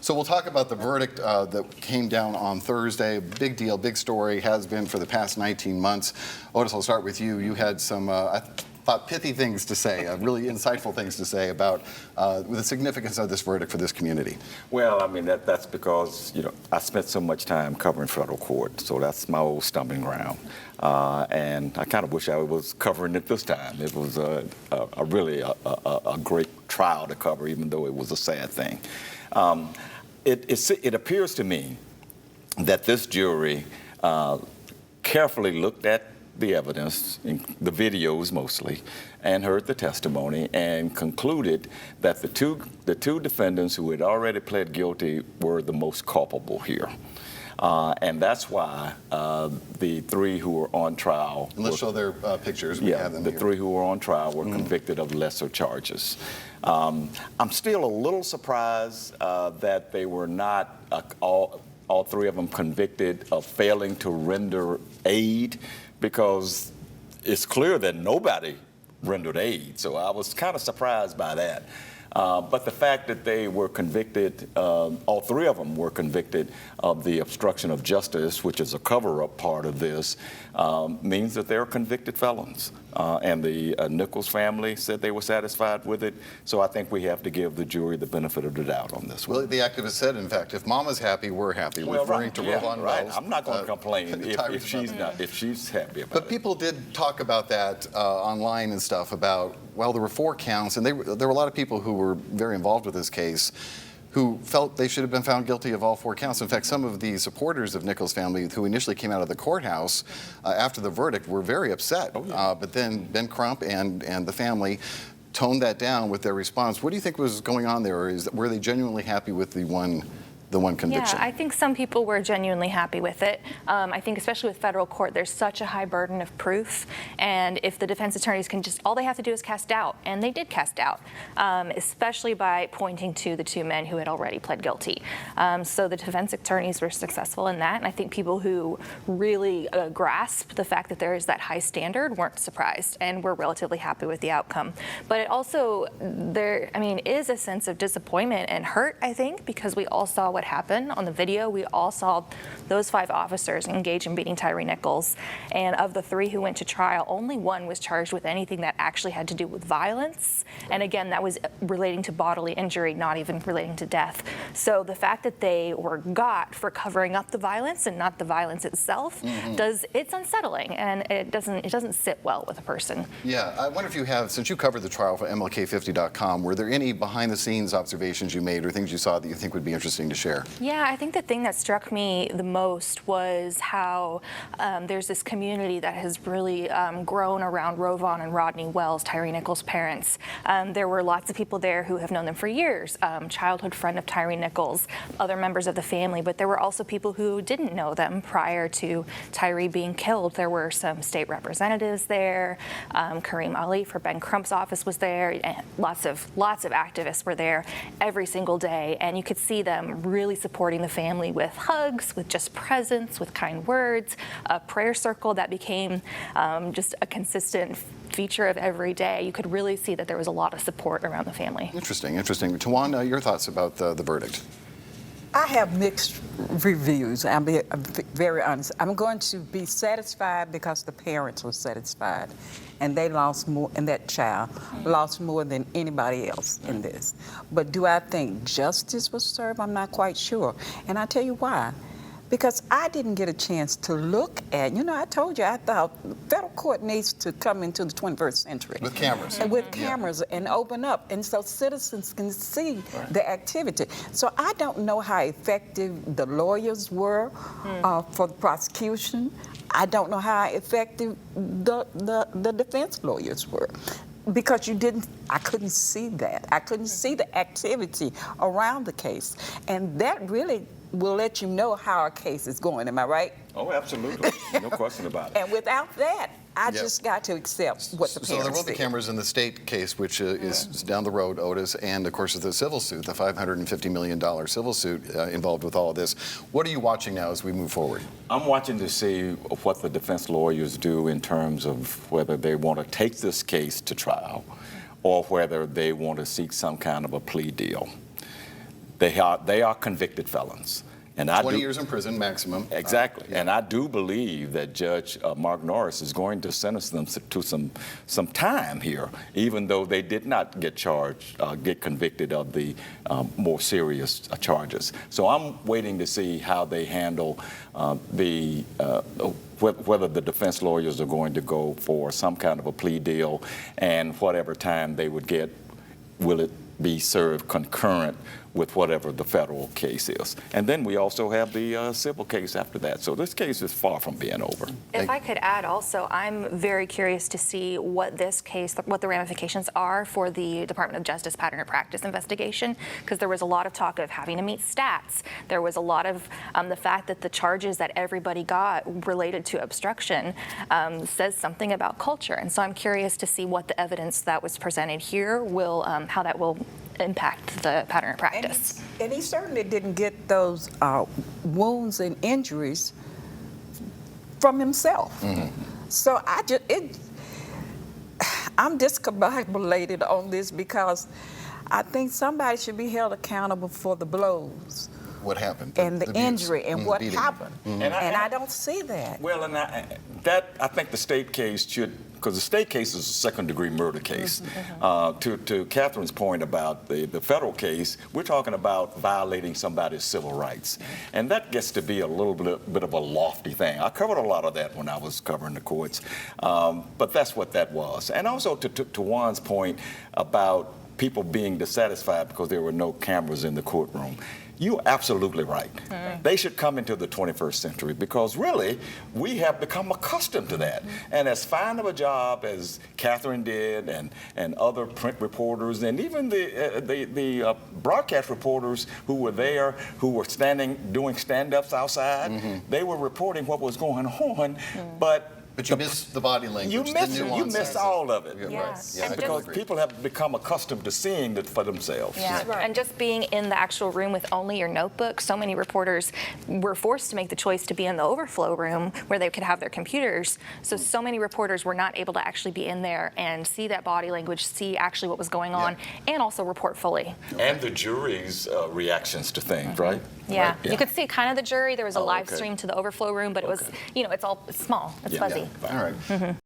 So we'll talk about the verdict that came down on Thursday. Big deal, big story, has been for the past 19 months. Otis, I'll start with you. You had some, I thought, pithy things to say, really insightful things to say about the significance of this verdict for this community. Well, I mean, that's because, I spent so much time covering federal court, so that's my old stomping ground. And I kind of wish I was covering it this time. It was really a great trial to cover, even though it was a sad thing. It appears to me that this jury carefully looked at the evidence, the videos mostly, and heard the testimony and concluded that the two defendants who had already pled guilty were the most culpable here. And that's why the three who were on trial... And let's show their pictures. We have them the here. Three who were on trial were convicted of lesser charges. I'm still a little surprised that they were not, all three of them, convicted of failing to render aid, because it's clear that nobody rendered aid. So I was kind of surprised by that. But the fact that they were convicted, all three of them were convicted of the obstruction of justice, which is a cover-up part of this, means that they're convicted felons. And the Nichols family said they were satisfied with it. So I think we have to give the jury the benefit of the doubt on this one. Well, the activist said, in fact, if Mama's happy, we're happy, well, referring to Rovon Wells. I'm not going to complain if she's happy about it. But people did talk about that online and stuff about, well, there were 4 counts, and there were a lot of people who were very involved with this case who felt they should have been found guilty of all 4 counts. In fact, some of the supporters of Nichols' family who initially came out of the courthouse after the verdict were very upset. Oh, yeah. But then Ben Crump and the family toned that down with their response. What do you think was going on there? Were they genuinely happy with the one conviction? Yeah, I think some people were genuinely happy with it. I think especially with federal court, there's such a high burden of proof, and if the defense attorneys can all they have to do is cast doubt, and they did cast doubt, especially by pointing to the 2 men who had already pled guilty. So the defense attorneys were successful in that, and I think people who really grasp the fact that there is that high standard weren't surprised and were relatively happy with the outcome. But it also, is a sense of disappointment and hurt, I think, because we all saw what happened on the video. We all saw those 5 officers engage in beating Tyre Nichols, and of the 3 who went to trial, only 1 was charged with anything that actually had to do with violence, and again, that was relating to bodily injury, not even relating to death. So the fact that they were got for covering up the violence and not the violence itself, it's unsettling, and it doesn't sit well with a person. Yeah, I wonder if you have, since you covered the trial for MLK50.com, were there any behind-the-scenes observations you made or things you saw that you think would be interesting to share? Yeah, I think the thing that struck me the most was how there's this community that has really grown around Rovon and Rodney Wells, Tyre Nichols' parents. There were lots of people there who have known them for years, childhood friend of Tyre Nichols, other members of the family, but there were also people who didn't know them prior to Tyre being killed. There were some state representatives there, Kareem Ali for Ben Crump's office was there, and lots of activists were there every single day, and you could see them really supporting the family with hugs, with just presence, with kind words, a prayer circle that became just a consistent feature of every day. You could really see that there was a lot of support around the family. Interesting. Tawan, your thoughts about the verdict? I have mixed reviews. I'll be very honest. I'm going to be satisfied because the parents were satisfied, and they lost more, and that child lost more than anybody else in this. But do I think justice was served? I'm not quite sure. And I'll tell you why. Because I didn't get a chance to look at, I told you, I thought federal court needs to come into the 21st century. With cameras. And with cameras and open up, and so citizens can see the activity. So I don't know how effective the lawyers were for the prosecution. I don't know how effective the defense lawyers were. Because I couldn't see that. I couldn't see the activity around the case. And that really will let you know how a case is going, am I right? Oh, absolutely. No question about it. And without that, I just got to accept what the parents So there were the said. cameras in the state case, which is down the road, Otis, and of course the civil suit, the $550 million civil suit involved with all of this. What are you watching now as we move forward? I'm watching to see what the defense lawyers do in terms of whether they want to take this case to trial or whether they want to seek some kind of a plea deal. They are convicted felons. And 20 years in prison maximum. Exactly. Yeah. And I do believe that Judge Mark Norris is going to sentence them to some time here, even though they did not get convicted of the more serious charges. So I'm waiting to see how they handle whether the defense lawyers are going to go for some kind of a plea deal, and whatever time they would get, will it be served concurrent with whatever the federal case is. And then we also have the civil case after that. So this case is far from being over. If I could add also, I'm very curious to see what this case, what the ramifications are for the Department of Justice pattern or practice investigation, because there was a lot of talk of having to meet stats. There was a lot of the fact that the charges that everybody got related to obstruction says something about culture. And so I'm curious to see what the evidence that was presented here will, how that will impact the pattern or practice. And he certainly didn't get those wounds and injuries from himself. So I'm discombobulated on this because I think somebody should be held accountable for the blows. What happened? And the abuse, injury and what beating. happened. And I don't see that. Well, and I think the state case should, because the state case is a second-degree murder case. To Catherine's point about the federal case, we're talking about violating somebody's civil rights. And that gets to be a little bit of a lofty thing. I covered a lot of that when I was covering the courts. But that's what that was. And also to Juan's point about people being dissatisfied because there were no cameras in the courtroom. You're absolutely right. They should come into the 21st century because really we have become accustomed to that. And as fine of a job as Catherine did and other print reporters and even the broadcast reporters who were there, who were doing stand-ups outside, they were reporting what was going on, but you missed the body language. You missed all of it. Yeah. Right. Yeah, Because people have become accustomed to seeing it for themselves. Yeah, Right. and just being in the actual room with only your notebook, so many reporters were forced to make the choice to be in the overflow room where they could have their computers. So many reporters were not able to actually be in there and see that body language, see actually what was going on, and also report fully. And the jury's reactions to things, right? Yeah. Right, You could see kind of the jury. There was a live okay. stream to the overflow room, but it was, it's small, it's fuzzy. All right.